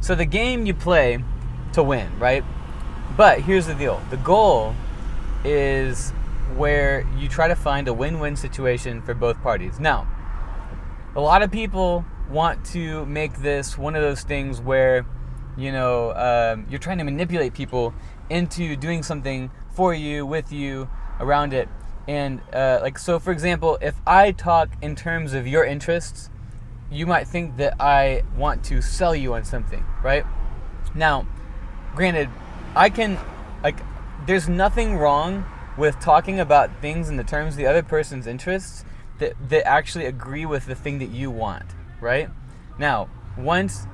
So the game you play to win, right? But here's the deal. The goal is where you try to find a win-win situation for both parties. Now, a lot of people want to make this one of those things where, you're trying to manipulate people into doing something for you, with you, around it. And so for example, if I talk in terms of your interests, you might think that I want to sell you on something, right? Now, granted, there's nothing wrong with talking about things in the terms of the other person's interests that actually agree with the thing that you want, right? Now, once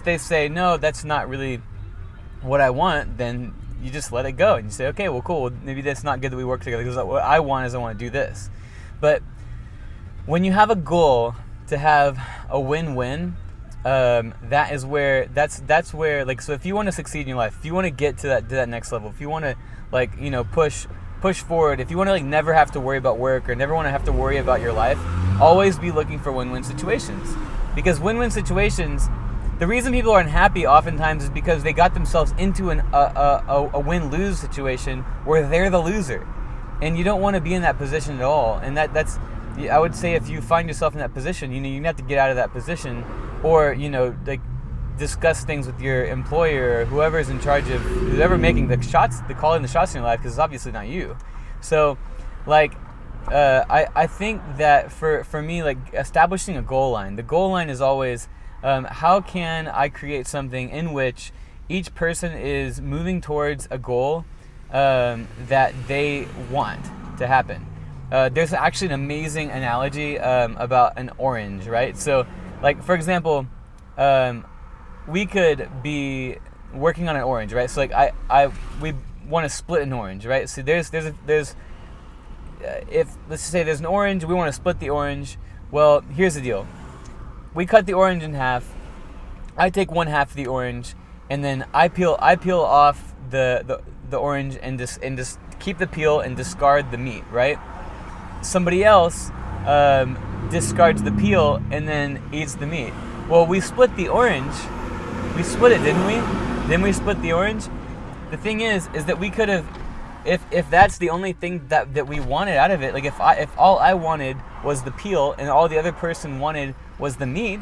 they say, no, that's not really what I want, then you just let it go and you say, okay, well, cool, maybe that's not good that we work together, because what I want is I want to do this. But when you have a goal to have a win-win, that's where so if you want to succeed in your life, if you want to get to that next level, if you want to push forward, if you want to never have to worry about work or never want to have to worry about your life, always be looking for win-win situations. Because win-win situations, the reason people are unhappy oftentimes is because they got themselves into a win-lose situation where they're the loser, and you don't want to be in that position at all. And that's I would say, if you find yourself in that position, you have to get out of that position, or discuss things with your employer or whoever's in charge of whoever making the calling the shots in your life, because it's obviously not you. So I think that for me, establishing a goal line, the goal line is always how can I create something in which each person is moving towards a goal that they want to happen. There's actually an amazing analogy about an orange, right? So, for example, we could be working on an orange, right? So, we want to split an orange, right? So if let's say there's an orange, we want to split the orange. Well, here's the deal: we cut the orange in half. I take one half of the orange, and then I peel off the orange and just keep the peel and discard the meat, right? Somebody else discards the peel and then eats the meat. Well, we split the orange. We split it, didn't we? Then we split the orange. The thing is that we could have, if that's the only thing that we wanted out of it, if all I wanted was the peel and all the other person wanted was the meat,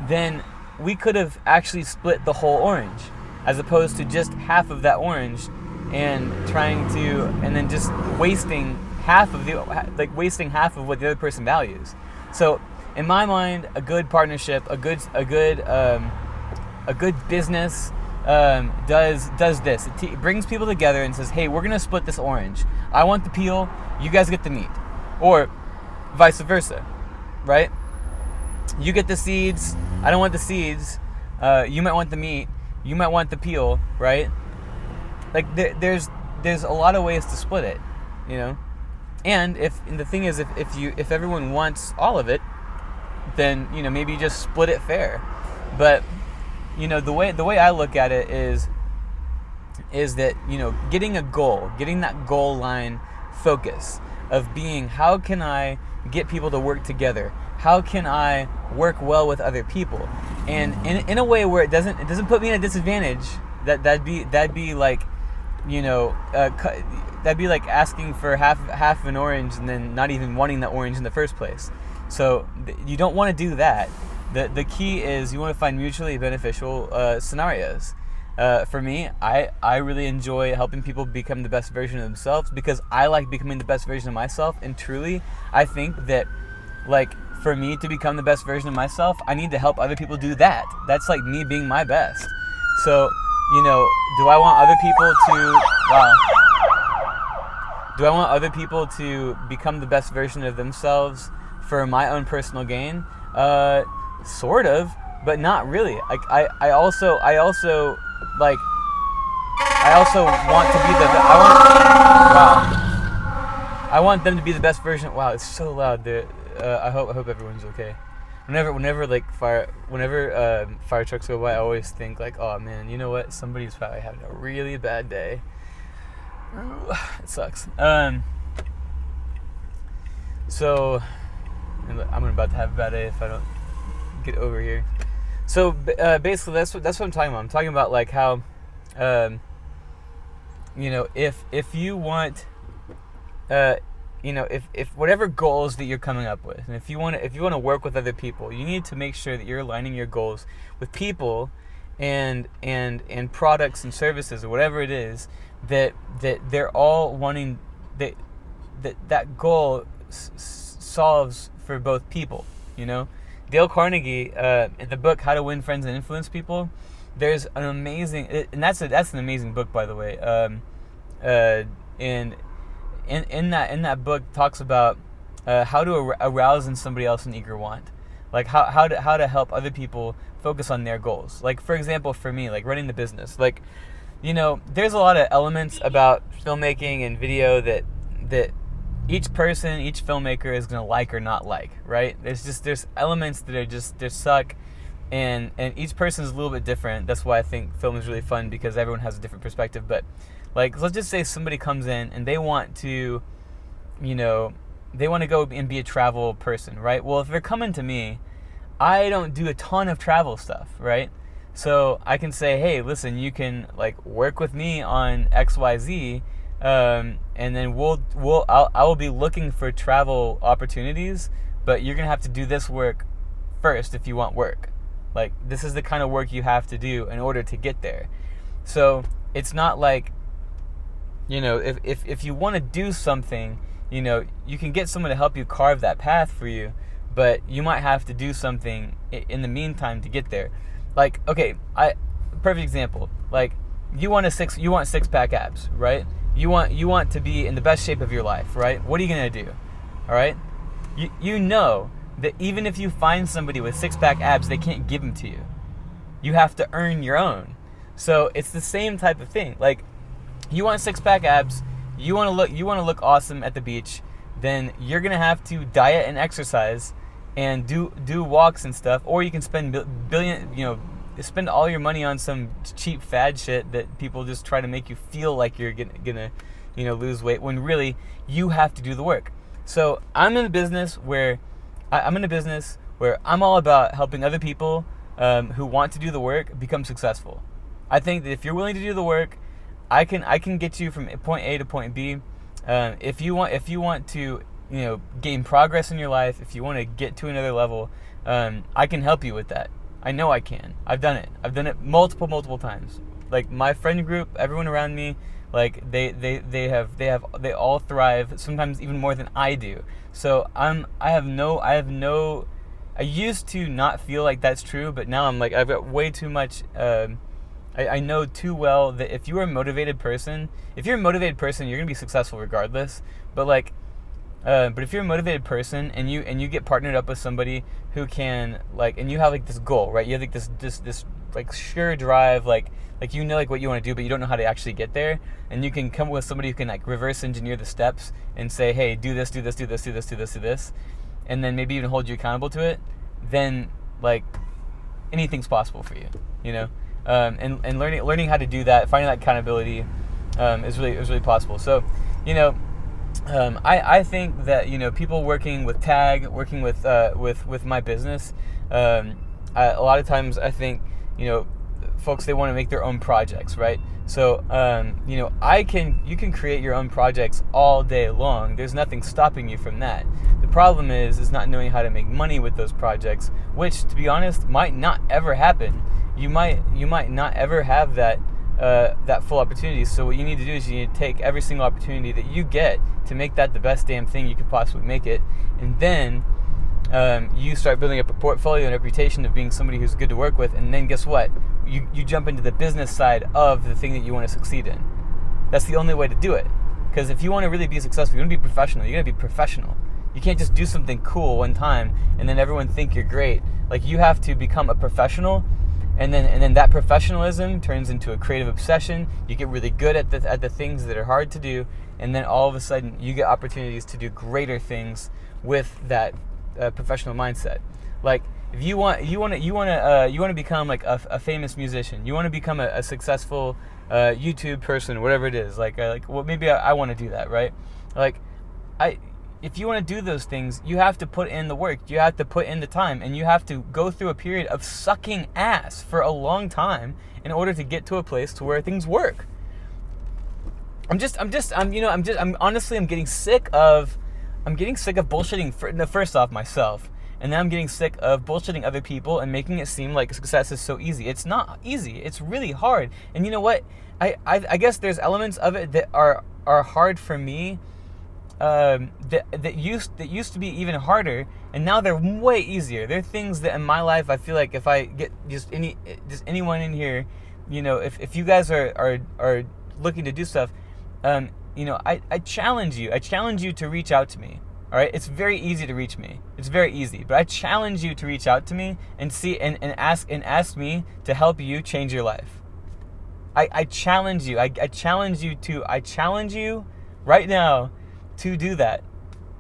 then we could have actually split the whole orange, as opposed to just half of that orange and then just wasting half of what the other person values. So in my mind, a good partnership, a good business does this. It brings people together and says, hey, we're gonna split this orange. I want the peel, you guys get the meat, or vice versa, right? You get the seeds, I don't want the seeds. You might want the meat, you might want the peel, right? There's a lot of ways to split it, And the thing is, if everyone wants all of it, then maybe you just split it fair. But the way I look at it is that getting that goal line focus of being, how can I get people to work together? How can I work well with other people? And in a way where it doesn't put me in a disadvantage. That'd be like asking for half an orange and then not even wanting that orange in the first place. So you don't want to do that. The key is you want to find mutually beneficial scenarios. For me, I really enjoy helping people become the best version of themselves, because I like becoming the best version of myself. And truly, I think that for me to become the best version of myself, I need to help other people do that. That's like me being my best. So do I want other people to become the best version of themselves for my own personal gain? Sort of, but not really. I also want to be I want them to be the best version. Wow, it's so loud. I hope everyone's okay. Whenever fire trucks go by, I always think oh man, you know what? Somebody's probably having a really bad day. It sucks. So I'm about to have a bad day if I don't get over here. So basically, that's what I'm talking about. I'm talking about like how, um, if you want, if whatever goals that you're coming up with, and if you want to work with other people, you need to make sure that you're aligning your goals with people, and products and services or whatever it is that they're all wanting, that goal solves for both people. Dale Carnegie, in the book How to Win Friends and Influence People, there's an amazing, and that's an amazing book, by the way. And in that book talks about how to arouse in somebody else an eager want, like how to help other people focus on their goals. Like, for example, for me, like running the business, like, there's a lot of elements about filmmaking and video that each person, each filmmaker is gonna like or not like, right? There's elements that are just, they suck, and each person is a little bit different. That's why I think film is really fun, because everyone has a different perspective. But like, let's just say somebody comes in and they want to, they want to go and be a travel person, right? Well, if they're coming to me, I don't do a ton of travel stuff, right? So I can say, hey, listen, you can like work with me on XYZ, and then I will be looking for travel opportunities, but you're gonna have to do this work first if you want work. Like, this is the kind of work you have to do in order to get there. So it's not like, if you want to do something, you can get someone to help you carve that path for you, but you might have to do something in the meantime to get there. Like, okay, perfect example. Like, you want six-pack abs, right? You want to be in the best shape of your life, right? What are you gonna do? All right, you know that even if you find somebody with six-pack abs, they can't give them to you. You have to earn your own. So it's the same type of thing. Like, you want six-pack abs, you want to look awesome at the beach, then you're gonna have to diet and exercise and do walks and stuff, or you can spend spend all your money on some cheap fad shit that people just try to make you feel like you're gonna lose weight, when really you have to do the work. So I'm in a business where I'm all about helping other people who want to do the work become successful. I think that if you're willing to do the work, I can get you from point A to point B. If you want to gain progress in your life, if you want to get to another level, I can help you with that. I know I can. I've done it multiple times. Like, my friend group, everyone around me, like they all thrive, sometimes even more than I do. So I used to not feel like that's true, but now I'm like, I've got way too much. I know too well that if you're a motivated person, you're gonna be successful regardless. But if you're a motivated person and you get partnered up with somebody who can, like, and you have like this goal, right? You have like this like sure drive, like what you want to do, but you don't know how to actually get there. And you can come with somebody who can like reverse engineer the steps and say, hey, do this, and then maybe even hold you accountable to it. Then like anything's possible for you, and learning how to do that, finding that accountability, is really possible. So, I think that people working with Tag, working with my business, a lot of times I think folks, they want to make their own projects, right? So you can create your own projects all day long. There's nothing stopping you from that. The problem is not knowing how to make money with those projects, which, to be honest, might not ever happen. You might not ever have that full opportunity. So what you need to do is you need to take every single opportunity that you get to make that the best damn thing you can possibly make it, and then you start building up a portfolio and a reputation of being somebody who's good to work with. And then guess what? You jump into the business side of the thing that you want to succeed in. That's the only way to do it. Because if you want to really be successful, you're going to be professional. You're going to be professional. You can't just do something cool one time and then everyone think you're great. Like, you have to become a professional. And then that professionalism turns into a creative obsession. You get really good at the things that are hard to do, and then all of a sudden you get opportunities to do greater things with that professional mindset. Like, if you want to become like a famous musician, you want to become a successful YouTube person, whatever it is. Well, maybe I want to do that, right? Like, if you want to do those things, you have to put in the work. You have to put in the time, and you have to go through a period of sucking ass for a long time in order to get to a place to where things work. I'm honestly getting sick of bullshitting first off myself, and then I'm getting sick of bullshitting other people and making it seem like success is so easy. It's not easy. It's really hard. And you know what? I guess there's elements of it that are hard for me, that used to be even harder, and now they're way easier. There are things that in my life I feel like if I get just anyone in here, if you guys are looking to do stuff, I challenge you. I challenge you to reach out to me. All right, it's very easy to reach me. It's very easy, but I challenge you to reach out to me and see and ask me to help you change your life. I challenge you. I challenge you right now to do that.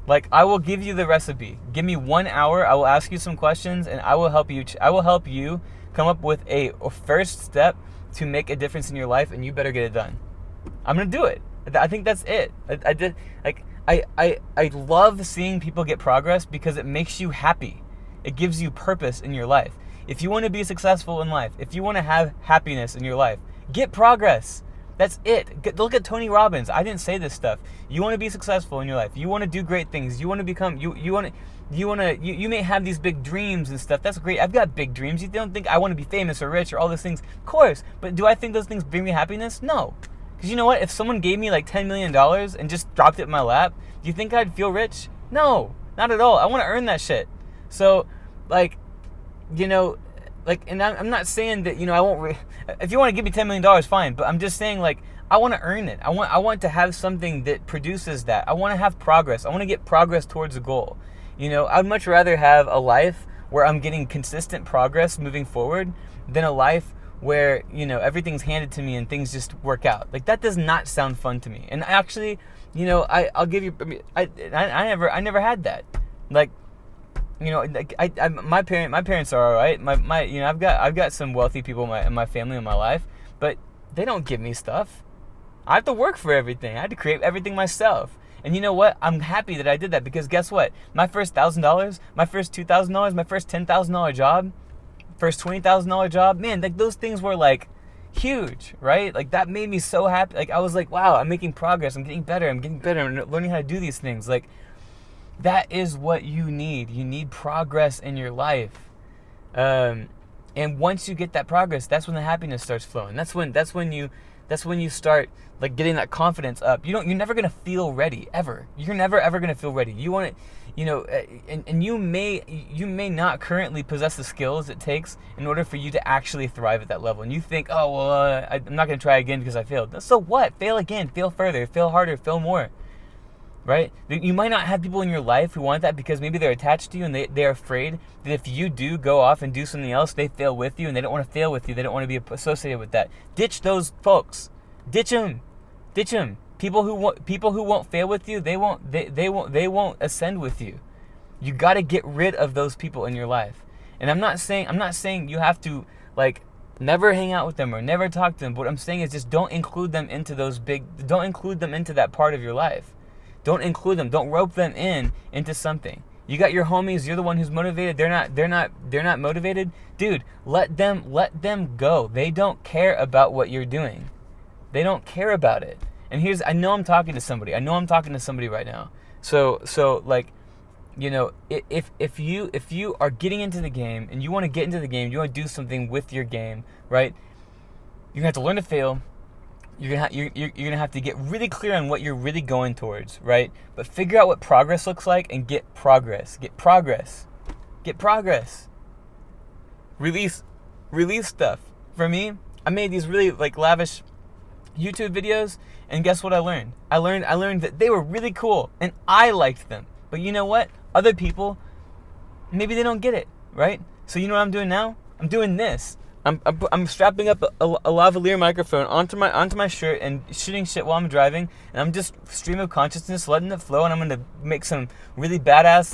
Like, I will give you the recipe. Give me 1 hour. I will ask you some questions, and I will help you. Come up with a first step to make a difference in your life, and you better get it done. I'm gonna do it. I think that's it. I love seeing people get progress because it makes you happy. It gives you purpose in your life. If you want to be successful in life, if you want to have happiness in your life, get progress. That's it. Look at Tony Robbins. I didn't say this stuff. You want to be successful in your life. You want to do great things. You want to become. You may have these big dreams and stuff. That's great. I've got big dreams. You don't think I want to be famous or rich or all those things? Of course. But do I think those things bring me happiness? No. Because you know what? If someone gave me like $10 million and just dropped it in my lap, do you think I'd feel rich? No, not at all. I want to earn that shit. So, and I'm not saying that, I won't. If you want to give me $10 million, fine. But I'm just saying, I want to earn it. I want to have something that produces that. I want to have progress. I want to get progress towards a goal. I'd much rather have a life where I'm getting consistent progress moving forward than a life where, everything's handed to me and things just work out. Like, that does not sound fun to me. And actually, I'll give you, I never had that. Like, my parents are all right. I've got some wealthy people in my family, in my life, but they don't give me stuff. I have to work for everything. I had to create everything myself. And you know what? I'm happy that I did that, because guess what? My first $1,000, my first $2,000, my first $10,000 job, first $20,000 job, man, those things were huge, right? That made me so happy. I was like, wow, I'm making progress. I'm getting better. I'm learning how to do these things. That is what you need. You need progress in your life. And once you get that progress, that's when the happiness starts flowing. That's when you start getting that confidence up. You're never gonna feel ready ever. You're never ever gonna feel ready. You want it, and you may not currently possess the skills it takes in order for you to actually thrive at that level. And you think, oh well, I'm not gonna try again because I failed. So what? Fail again. Fail further. Fail harder. Fail more. Right? You might not have people in your life who want that because maybe they're attached to you and they're afraid that if you do go off and do something else, they fail with you and they don't want to fail with you. They don't want to be associated with that. Ditch those folks. Ditch them. People who won't fail with you, they won't ascend with you. You got to get rid of those people in your life. And I'm not saying you have to never hang out with them or never talk to them. But what I'm saying is just don't include them into that part of your life. Don't include them. Don't rope them into something. You got your homies. You're the one who's motivated. They're not motivated. Dude, let them go. They don't care about what you're doing. They don't care about it. And I know I'm talking to somebody. I know I'm talking to somebody right now. So if you are getting into the game and you want to get into the game, you want to do something with your game, right? You're gonna have to learn to fail. You're gonna have to get really clear on what you're really going towards, right? But figure out what progress looks like and get progress. Get progress. Release stuff. For me, I made these really lavish YouTube videos, and guess what I learned? I learned that they were really cool and I liked them. But you know what? Other people, maybe they don't get it, right? So you know what I'm doing now? I'm doing this. I'm strapping up a lavalier microphone onto my shirt and shooting shit while I'm driving, and I'm just stream of consciousness, letting it flow, and I'm gonna make some really badass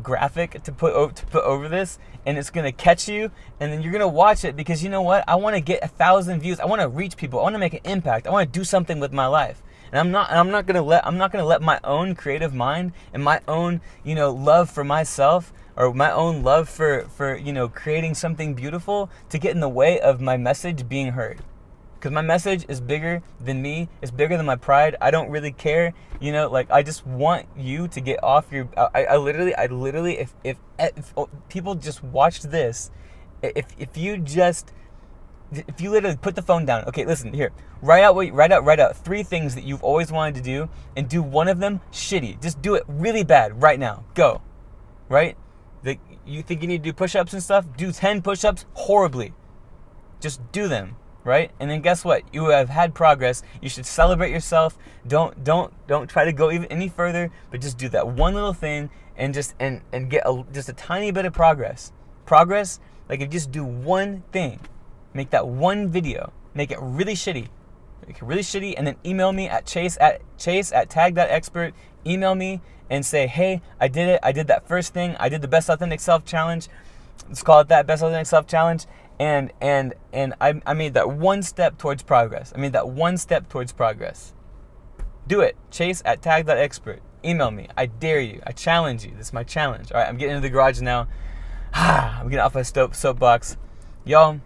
graphic to put over this, and it's gonna catch you, and then you're gonna watch it because you know what? I want to get 1,000 views. I want to reach people. I want to make an impact. I want to do something with my life. And I'm not gonna let my own creative mind and my own, love for myself, or my own love for creating something beautiful, to get in the way of my message being heard. Because my message is bigger than me. It's bigger than my pride. I don't really care. I just want you to get off your... I literally, if people just watched this, if you literally put the phone down. Okay, listen, here. Write out 3 things that you've always wanted to do, and do one of them shitty. Just do it really bad right now. Go. Right? You think you need to do push-ups and stuff? Do 10 push-ups horribly. Just do them. Right? And then guess what? You have had progress. You should celebrate yourself. Don't try to go even any further, but just do that one little thing and get just a tiny bit of progress. Progress, like, if you just do one thing, make that one video, make it really shitty. And then email me at chase@tag.expert. Email me and say, hey, I did it. I did that first thing. I did the Best Authentic Self Challenge. Let's call it that, Best Authentic Self Challenge. And I made that one step towards progress. Do it. Chase@tag.expert. Email me. I dare you. I challenge you. This is my challenge. All right, I'm getting into the garage now. I'm getting off my soapbox. Y'all,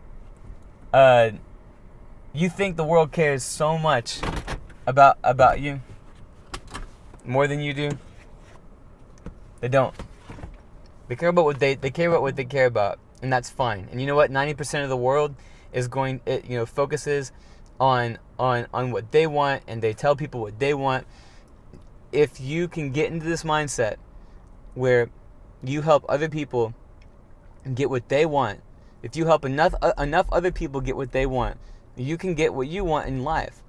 you think the world cares so much about you? More than you do? They don't. They care about what they care about. And that's fine. And you know what? 90% of the world is focuses on what they want, and they tell people what they want. If you can get into this mindset where you help other people get what they want, if you help enough other people get what they want, you can get what you want in life.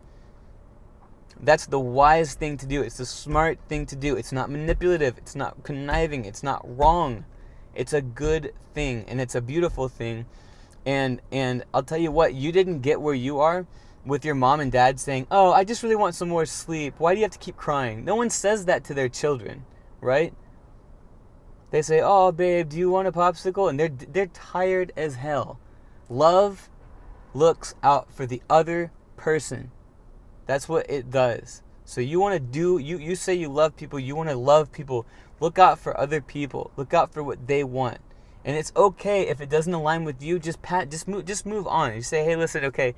That's the wise thing to do. It's the smart thing to do. It's not manipulative. It's not conniving. It's not wrong. It's a good thing, and it's a beautiful thing. And I'll tell you what, you didn't get where you are with your mom and dad saying, oh, I just really want some more sleep. Why do you have to keep crying? No one says that to their children, right? They say, oh, babe, do you want a popsicle? And they're tired as hell. Love looks out for the other person. That's what it does. So you want to do, you say you love people, you want to love people. Look out for other people. Look out for what they want. And it's okay if it doesn't align with you. Just move on. You say, hey, listen, okay,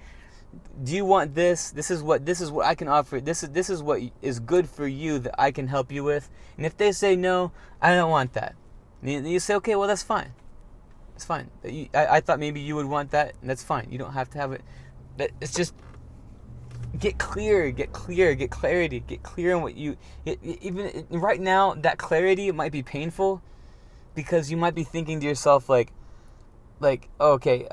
do you want this? This is what I can offer. This is what is good for you that I can help you with. And if they say no, I don't want that. And you say, okay, well, that's fine. It's fine. I thought maybe you would want that, and that's fine. You don't have to have it. It's just get clarity, get clear on what you, even right now, that clarity might be painful, because you might be thinking to yourself like, okay,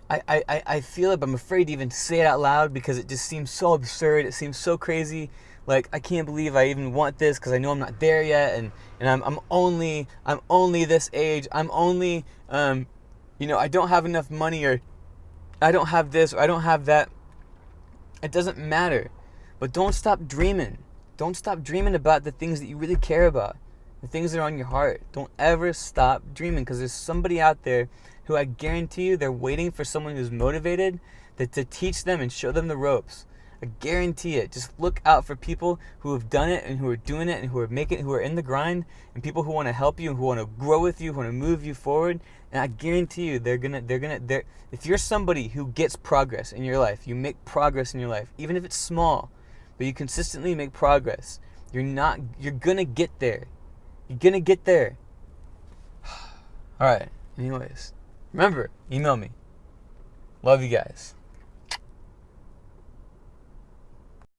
I feel it, but I'm afraid to even say it out loud because it just seems so absurd. It seems so crazy. Like, I can't believe I even want this because I know I'm not there yet, and I'm only this age. I'm only, I don't have enough money, or I don't have this, or I don't have that. It doesn't matter. But don't stop dreaming. Don't stop dreaming about the things that you really care about, the things that are on your heart. Don't ever stop dreaming, because there's somebody out there who, I guarantee you, they're waiting for someone who's motivated to teach them and show them the ropes. I guarantee it. Just look out for people who have done it and who are doing it and who are making, who are in the grind, and people who want to help you and who want to grow with you, who want to move you forward. And I guarantee you, if you're somebody who gets progress in your life, you make progress in your life, even if it's small, but you consistently make progress, you're gonna get there. You're gonna get there. All right. Anyways, remember, email me. Love you guys.